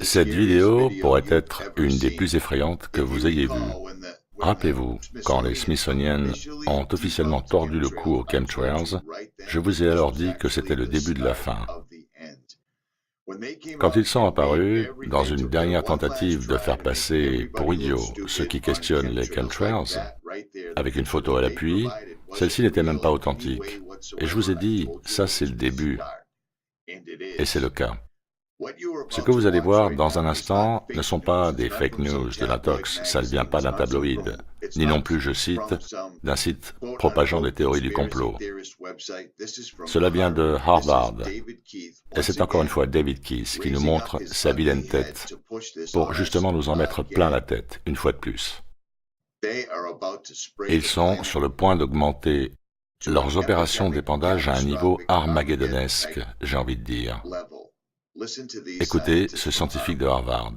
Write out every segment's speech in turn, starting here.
Cette vidéo pourrait être une des plus effrayantes que vous ayez vues. Rappelez-vous, quand les Smithsonian ont officiellement tordu le cou aux chemtrails, je vous ai alors dit que c'était le début de la fin. Quand ils sont apparus, dans une dernière tentative de faire passer pour idiots ceux qui questionnent les chemtrails, avec une photo à l'appui, celle-ci n'était même pas authentique. Et je vous ai dit, ça c'est le début. Et c'est le cas. Ce que vous allez voir dans un instant ne sont pas des fake news de l'intox, ça ne vient pas d'un tabloïd, ni non plus, je cite, d'un site propageant des théories du complot. Cela vient de Harvard, et c'est encore une fois David Keith qui nous montre sa vilaine tête pour justement nous en mettre plein la tête, une fois de plus. Ils sont sur le point d'augmenter leurs opérations d'épandage à un niveau armagedonesque, j'ai envie de dire. Écoutez ce scientifique de Harvard.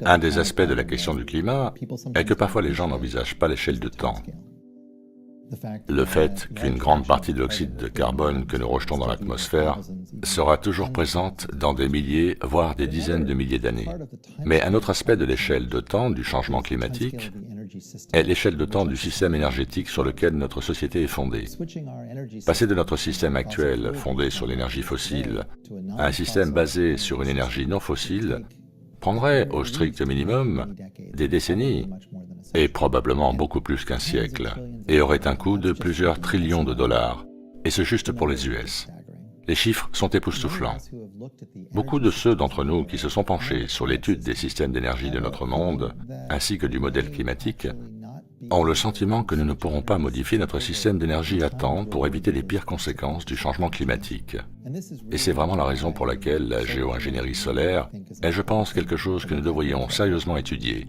Un des aspects de la question du climat est que parfois les gens n'envisagent pas l'échelle de temps. Le fait qu'une grande partie de l'oxyde de carbone que nous rejetons dans l'atmosphère sera toujours présente dans des milliers, voire des dizaines de milliers d'années. Mais un autre aspect de l'échelle de temps du changement climatique est l'échelle de temps du système énergétique sur lequel notre société est fondée. Passer de notre système actuel, fondé sur l'énergie fossile, à un système basé sur une énergie non fossile, prendrait au strict minimum des décennies, et probablement beaucoup plus qu'un siècle, et aurait un coût de plusieurs trillions de dollars, et ce juste pour les US. Les chiffres sont époustouflants. Beaucoup de ceux d'entre nous qui se sont penchés sur l'étude des systèmes d'énergie de notre monde, ainsi que du modèle climatique, ont le sentiment que nous ne pourrons pas modifier notre système d'énergie à temps pour éviter les pires conséquences du changement climatique. Et c'est vraiment la raison pour laquelle la géo-ingénierie solaire est, je pense, quelque chose que nous devrions sérieusement étudier.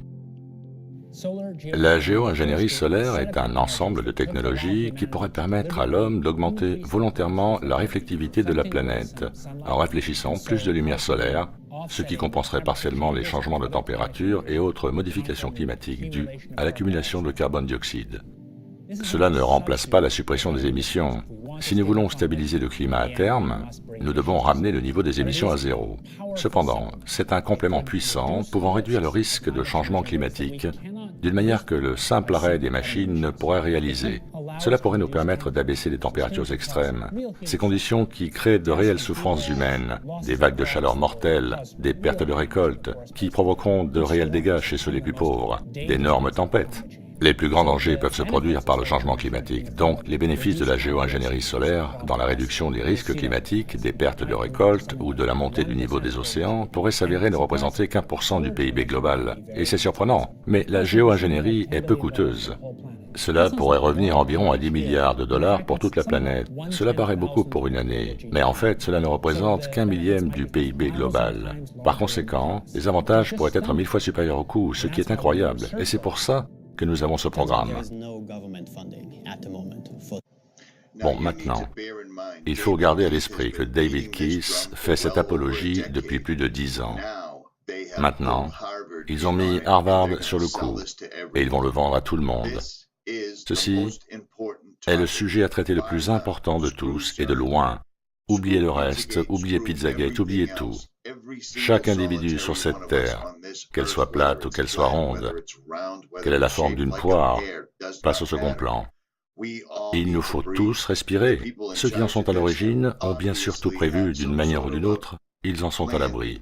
La géo-ingénierie solaire est un ensemble de technologies qui pourraient permettre à l'homme d'augmenter volontairement la réflectivité de la planète en réfléchissant plus de lumière solaire, ce qui compenserait partiellement les changements de température et autres modifications climatiques dues à l'accumulation de carbone dioxyde. Cela ne remplace pas la suppression des émissions. Si nous voulons stabiliser le climat à terme, nous devons ramener le niveau des émissions à zéro. Cependant, c'est un complément puissant pouvant réduire le risque de changement climatique d'une manière que le simple arrêt des machines ne pourrait réaliser. Cela pourrait nous permettre d'abaisser les températures extrêmes, ces conditions qui créent de réelles souffrances humaines, des vagues de chaleur mortelles, des pertes de récoltes, qui provoqueront de réels dégâts chez ceux les plus pauvres, d'énormes tempêtes. Les plus grands dangers peuvent se produire par le changement climatique, donc les bénéfices de la géo-ingénierie solaire dans la réduction des risques climatiques, des pertes de récoltes ou de la montée du niveau des océans pourraient s'avérer ne représenter qu'1% du PIB global. Et c'est surprenant, mais la géo-ingénierie est peu coûteuse. Cela pourrait revenir environ à 10 milliards de dollars pour toute la planète. Cela paraît beaucoup pour une année, mais en fait, cela ne représente qu'1 millième du PIB global. Par conséquent, les avantages pourraient être 1000 fois supérieurs au coût, ce qui est incroyable, et c'est pour ça que nous avons ce programme. Bon, maintenant, il faut garder à l'esprit que David Keith fait cette apologie depuis plus de 10 ans. Maintenant, ils ont mis Harvard sur le coup, et ils vont le vendre à tout le monde. Ceci est le sujet à traiter le plus important de tous, et de loin. Oubliez le reste, oubliez Pizzagate, oubliez tout. Chaque individu sur cette terre, qu'elle soit plate ou qu'elle soit ronde, qu'elle ait la forme d'une poire, passe au second plan. Il nous faut tous respirer. Ceux qui en sont à l'origine ont bien sûr tout prévu d'une manière ou d'une autre, ils en sont à l'abri.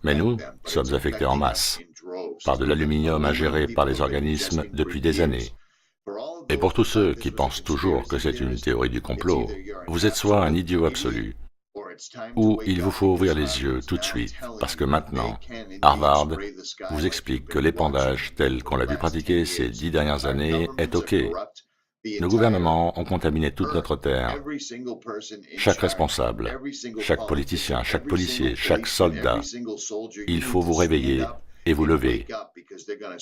Mais nous sommes affectés en masse par de l'aluminium ingéré par les organismes depuis des années. Et pour tous ceux qui pensent toujours que c'est une théorie du complot, vous êtes soit un idiot absolu, ou il vous faut ouvrir les yeux tout de suite, parce que maintenant, Harvard vous explique que l'épandage tel qu'on l'a vu pratiquer ces 10 dernières années est OK. Nos gouvernements ont contaminé toute notre terre. Chaque responsable, chaque politicien, chaque policier, chaque soldat, il faut vous réveiller et vous lever,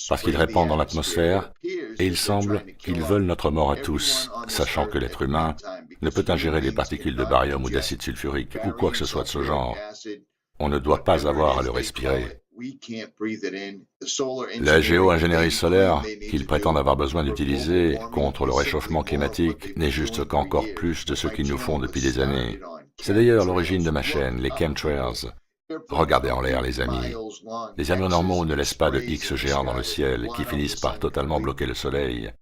parce qu'ils répandent dans l'atmosphère, et il semble qu'ils veulent notre mort à tous, sachant que l'être humain ne peut ingérer des particules de barium ou d'acide sulfurique ou quoi que ce soit de ce genre. On ne doit pas avoir à le respirer. La géo-ingénierie solaire qu'ils prétendent avoir besoin d'utiliser contre le réchauffement climatique n'est juste qu'encore plus de ce qu'ils nous font depuis des années. C'est d'ailleurs l'origine de ma chaîne, les chemtrails. Regardez en l'air, les amis. Les avions normaux ne laissent pas de X géants dans le ciel qui finissent par totalement bloquer le soleil.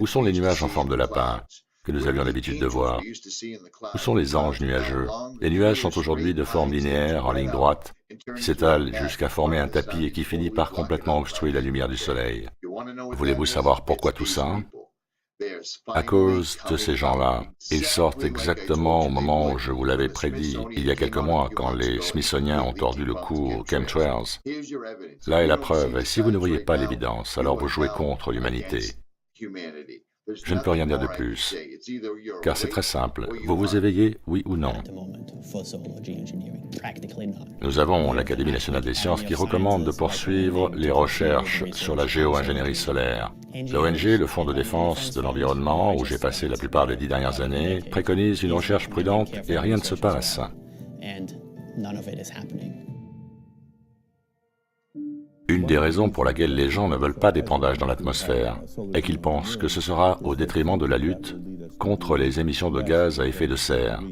Où sont les nuages en forme de lapin que nous avions l'habitude de voir? Où sont les anges nuageux? Les nuages sont aujourd'hui de forme linéaire, en ligne droite, qui s'étale jusqu'à former un tapis et qui finit par complètement obstruer la lumière du soleil. Voulez-vous savoir pourquoi tout ça? À cause de ces gens-là. Ils sortent exactement au moment où je vous l'avais prédit, il y a quelques mois, quand les Smithsoniens ont tordu le cou aux chemtrails. Là est la preuve, et si vous ne voyez pas l'évidence, alors vous jouez contre l'humanité. Je ne peux rien dire de plus, car c'est très simple. Vous vous éveillez, oui ou non? Nous avons l'Académie nationale des sciences qui recommande de poursuivre les recherches sur la géo-ingénierie solaire. L'ONG, le Fonds de défense de l'environnement, où j'ai passé la plupart des 10 dernières années, préconise une recherche prudente et rien ne se passe. Une des raisons pour laquelle les gens ne veulent pas d'épandage dans l'atmosphère est qu'ils pensent que ce sera au détriment de la lutte contre les émissions de gaz à effet de serre.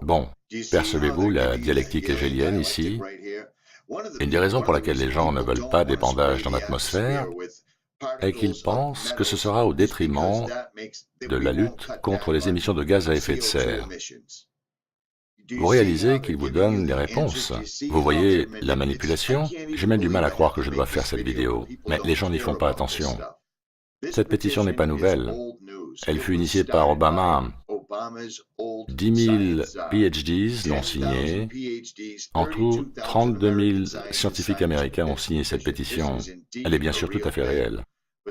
Bon, percevez-vous la dialectique hégélienne ici? Une des raisons pour laquelle les gens ne veulent pas d'épandage dans l'atmosphère est qu'ils pensent que ce sera au détriment de la lutte contre les émissions de gaz à effet de serre. Vous réalisez qu'il vous donne les réponses. Vous voyez la manipulation? J'ai même du mal à croire que je dois faire cette vidéo, mais les gens n'y font pas attention. Cette pétition n'est pas nouvelle. Elle fut initiée par Obama. 10 000 PhDs l'ont signée. En tout, 32 000 scientifiques américains ont signé cette pétition. Elle est bien sûr tout à fait réelle.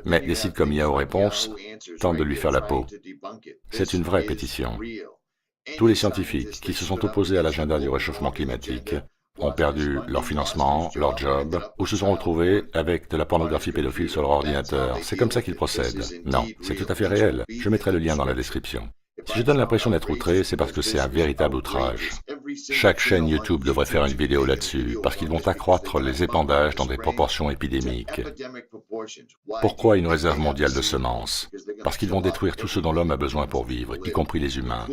Mais des sites comme Yahoo Réponses tentent de lui faire la peau. C'est une vraie pétition. Tous les scientifiques qui se sont opposés à l'agenda du réchauffement climatique ont perdu leur financement, leur job, ou se sont retrouvés avec de la pornographie pédophile sur leur ordinateur. C'est comme ça qu'ils procèdent. Non, c'est tout à fait réel. Je mettrai le lien dans la description. Si je donne l'impression d'être outré, c'est parce que c'est un véritable outrage. Chaque chaîne YouTube devrait faire une vidéo là-dessus, parce qu'ils vont accroître les épandages dans des proportions épidémiques. Pourquoi une réserve mondiale de semences? Parce qu'ils vont détruire tout ce dont l'homme a besoin pour vivre, y compris les humains.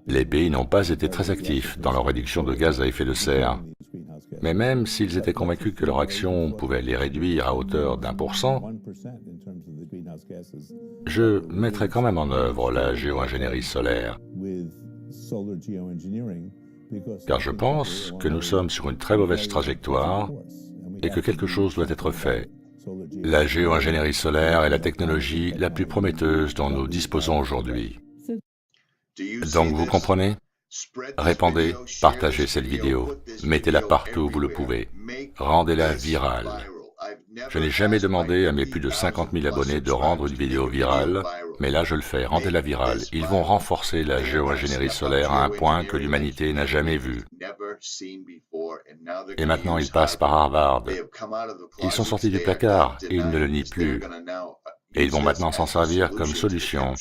Les pays n'ont pas été très actifs dans leur réduction de gaz à effet de serre, mais même s'ils étaient convaincus que leur action pouvait les réduire à hauteur d'1%, je mettrai quand même en œuvre la géo-ingénierie solaire, car je pense que nous sommes sur une très mauvaise trajectoire et que quelque chose doit être fait. La géo-ingénierie solaire est la technologie la plus prometteuse dont nous disposons aujourd'hui. Donc vous comprenez? Répandez, partagez cette vidéo, mettez-la partout où vous le pouvez, rendez-la virale. Je n'ai jamais demandé à mes plus de 50 000 abonnés de rendre une vidéo virale, mais là je le fais, rendez-la virale. Ils vont renforcer la géo-ingénierie solaire à un point que l'humanité n'a jamais vu. Et maintenant ils passent par Harvard. Ils sont sortis du placard et ils ne le nient plus. Et ils vont maintenant s'en servir comme solution,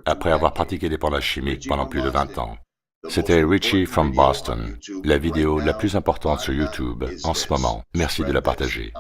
après avoir pratiqué l'épandage chimique pendant plus de 20 ans. C'était Richie from Boston, la vidéo la plus importante sur YouTube en ce moment. Merci de la partager.